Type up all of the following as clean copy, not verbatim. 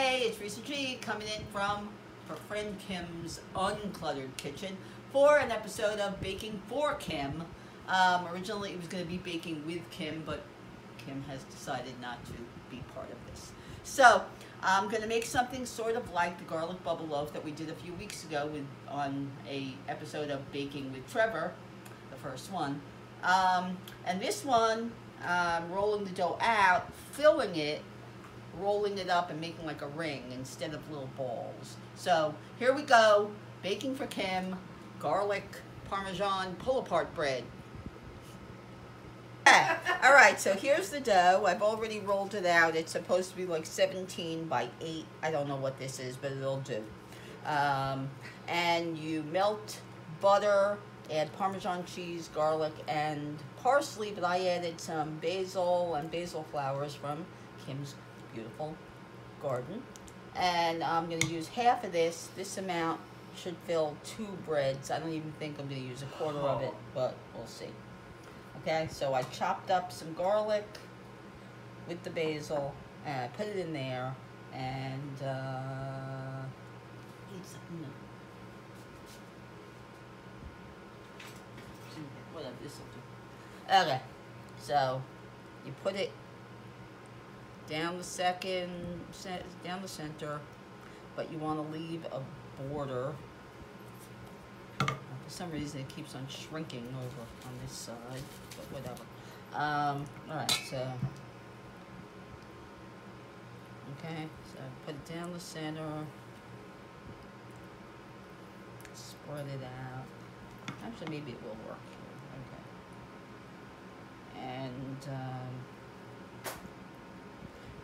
Hey, it's RisaG coming in from her friend Kim's UnKluttered kitchen for an episode of Baking for Kim. Originally it was going to be baking with Kim, but Kim has decided not to be part of this. So I'm going to make something sort of like the garlic bubble loaf that we did a few weeks ago on a episode of Baking with Trevor, the first one. And this one, rolling the dough out, filling it, rolling it up and making like a ring instead of little balls. So here we go, Baking for Kim, Garlic Parmesan Pull-Apart Bread. All right, so here's the dough. I've already rolled it out. It's supposed to be like 17 by 8. I don't know what this is, but it'll do. And you melt butter, add Parmesan cheese, garlic, and parsley, but I added some basil and basil flowers from Kim's beautiful garden. And I'm going to use half of this. This amount should fill 2 breads. I don't even think I'm going to use a quarter of it, but we'll see. Okay, so I chopped up some garlic with the basil, and I put it in there, and whatever, this will do. Okay, so you put it down the center, but you want to leave a border. For some reason it keeps on shrinking over on this side, but whatever. Alright, so okay, so put it down the center, spread it out. Actually, maybe it will work here. Okay.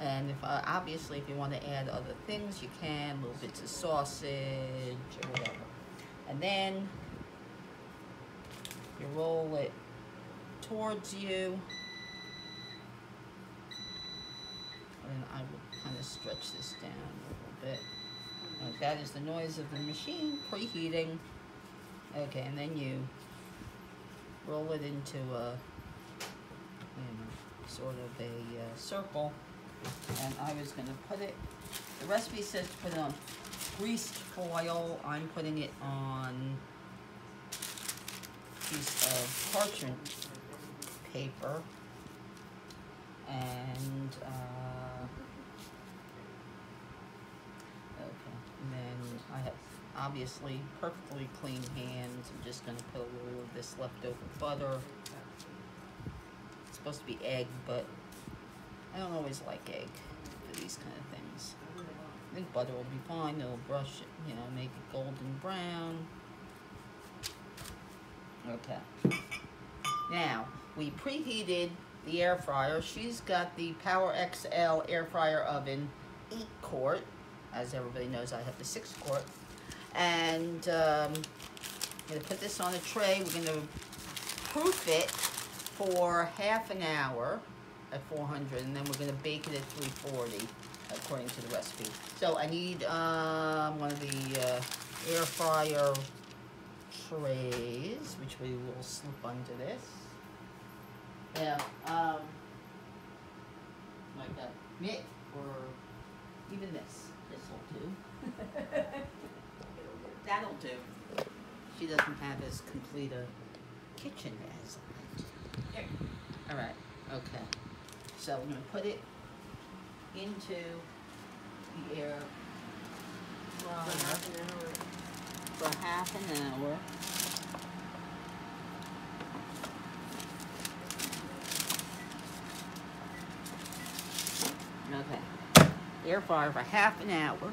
And if obviously if you want to add other things, you can, little bits of sausage or whatever. And then you roll it towards you, and I will kind of stretch this down a little bit. And that is the noise of the machine preheating. Okay, and then you roll it into a, sort of a circle. And I was going to put it, the recipe says to put it on greased foil. I'm putting it on a piece of parchment paper. And, okay, and then I have obviously perfectly clean hands. I'm just going to put a little of this leftover butter. It's supposed to be egg, but I don't always like egg for these kind of things. I think butter will be fine. It'll brush it, make it golden brown. Okay. Now, we preheated the air fryer. She's got the Power XL air fryer oven, 8 quart. As everybody knows, I have the 6 quart. And I'm going to put this on a tray. We're going to proof it for half an hour at 400, and then we're going to bake it at 340 according to the recipe. So I need one of the air fryer trays, which we will slip under this. Yeah, like that mitt, or even this. This will do. That'll do. She doesn't have as complete a kitchen as I do. Here. All right. Okay. So we're going to put it into the air fryer for half an hour. Okay. Air fryer for half an hour.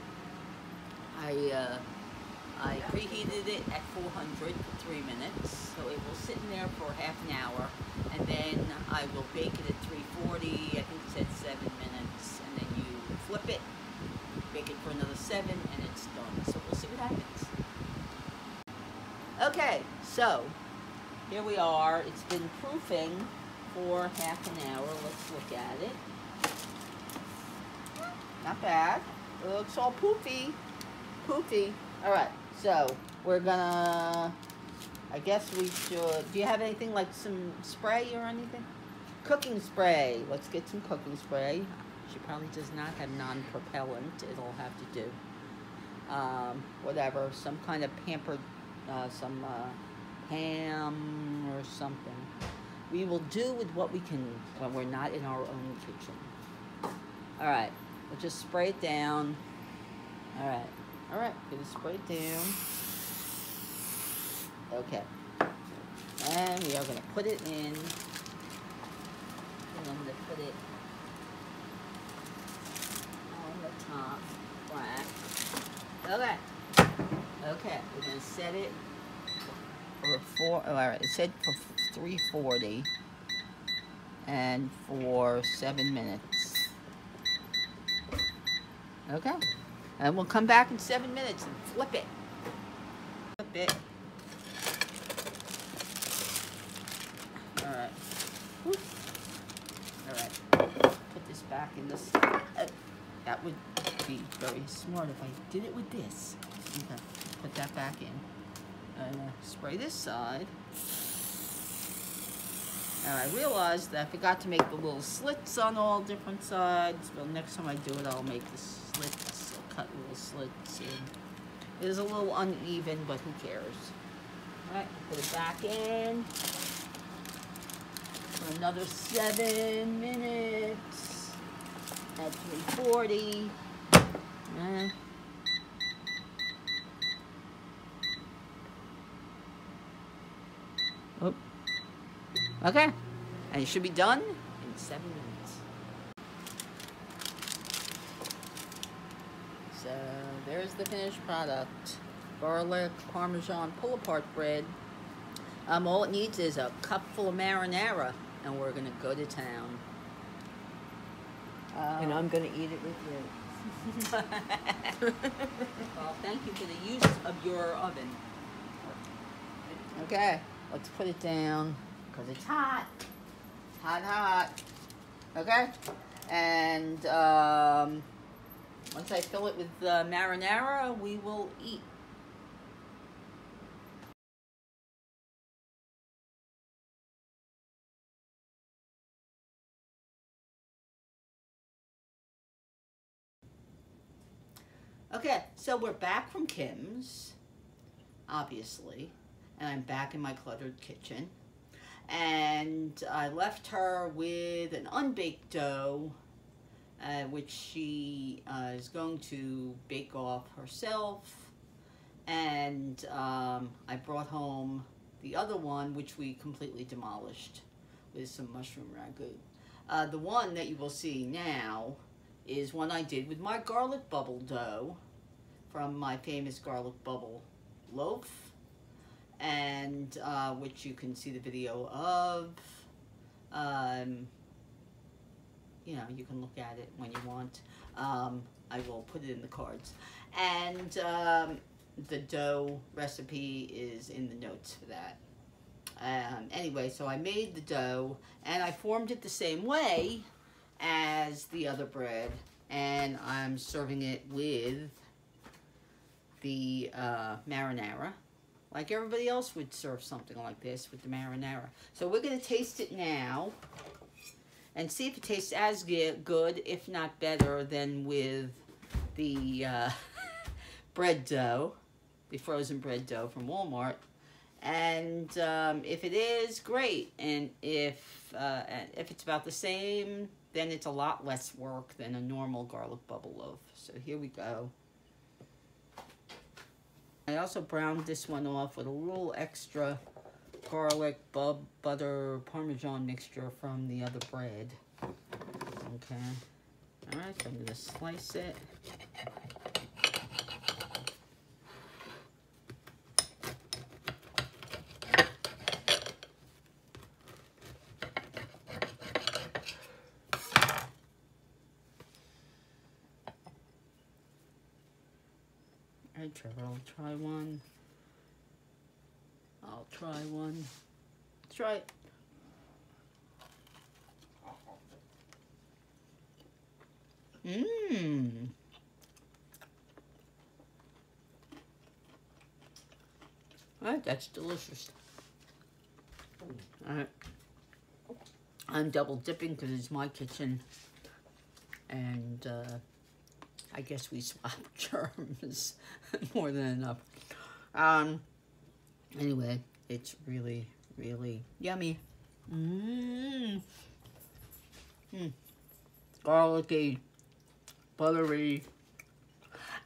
I preheated it at 400 for 3 minutes, so it will sit in there for half an hour, and then I will bake it at 340, I think it said 7 minutes, and then you flip it, bake it for another 7, and it's done. So we'll see what happens. Okay, so here we are. It's been proofing for half an hour. Let's look at it. Not bad. It looks all poofy. Poofy. All right. So we're gonna, I guess we should, do you have anything like some spray or anything? Cooking spray. Let's get some cooking spray. She probably does not have non-propellant. It'll have to do. Whatever, some kind of pampered, some ham or something. We will do with what we can when we're not in our own kitchen. All right, we'll just spray it down. All right, gonna spray it down. Okay, and we are gonna put it in. And I'm gonna put it on the top, flat. Okay. Okay, we're gonna set it for it said for 340 and for 7 minutes. Okay. And we'll come back in 7 minutes and flip it. Flip it. Alright. Alright. Put this back in this. That would be very smart if I did it with this. Okay, put that back in. And spray this side. And I realized that I forgot to make the little slits on all different sides. Well, next time I do it, I'll make the slits, I'll cut little slits in. It is a little uneven, but who cares? Alright, put it back in. For another 7 minutes. At 340. Oh. Okay, and it should be done in 7 minutes. So there's the finished product. Garlic Parmesan Pull-Apart Bread. All it needs is a cup full of marinara, and we're gonna go to town. And I'm going to eat it with you. Well, thank you for the use of your oven. Okay, let's put it down because it's hot. It's hot, hot. Okay, and once I fill it with marinara, we will eat. Okay, so we're back from Kim's, obviously, and I'm back in my cluttered kitchen. And I left her with an unbaked dough, which she is going to bake off herself. And I brought home the other one, which we completely demolished with some mushroom ragu. The one that you will see now is one I did with my garlic bubble dough from my famous garlic bubble loaf, and which you can see the video of. You know, you can look at it when you want. I will put it in the cards. And the dough recipe is in the notes for that. Anyway, so I made the dough, and I formed it the same way as the other bread, and I'm serving it with the marinara, like everybody else would serve something like this with the marinara. So we're going to taste it now and see if it tastes as good, if not better, than with the bread dough, the frozen bread dough from Walmart. And if it is, great. And if it's about the same, then it's a lot less work than a normal garlic bubble loaf. So here we go. I also browned this one off with a little extra garlic, butter, Parmesan mixture from the other bread. Okay. All right, so I'm going to slice it. All right, Trevor, I'll try one. I'll try one. Let's try it. Mmm. All right, that's delicious. All right. I'm double dipping because it's my kitchen. And I guess we swapped germs more than enough. Anyway, it's really, really yummy. Garlicky, buttery.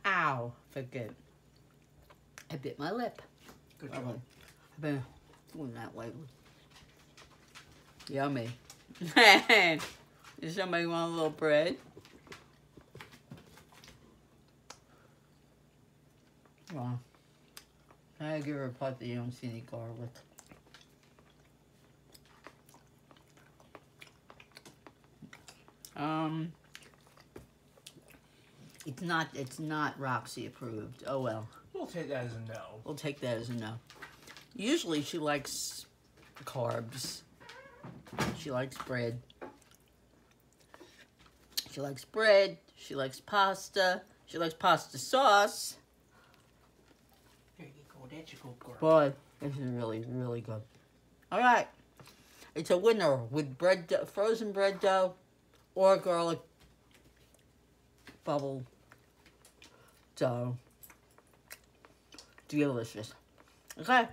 Ow, forget. I bit my lip. Good job. I've been doing that lately. Yummy. Does somebody want a little bread? Well, I give her a pot that you don't see any garlic. It's not Roxy approved. Oh well. We'll take that as a no. We'll take that as a no. Usually she likes carbs. She likes bread. She likes bread. She likes pasta. She likes pasta sauce. There you go. That's your good girl. Boy, this is really, really good. All right. It's a winner with bread, frozen bread dough or garlic bubble dough. Delicious. Okay.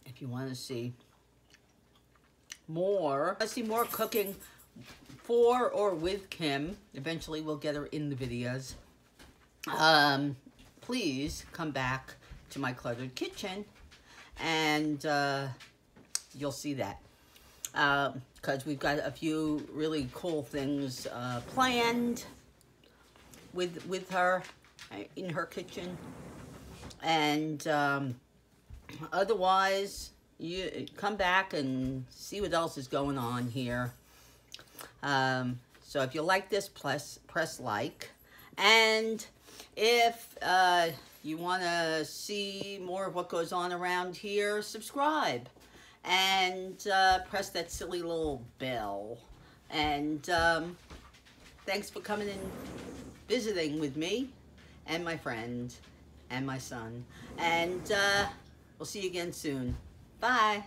If you want to see more, cooking for or with Kim, eventually we'll get her in the videos. Please come back to my Cluttered kitchen and you'll see that. Because we've got a few really cool things planned with her in her kitchen. And otherwise, you come back and see what else is going on here. So if you like this, press like. And if you want to see more of what goes on around here, subscribe. And press that silly little bell. And thanks for coming and visiting with me and my friend and my son. And we'll see you again soon. Bye.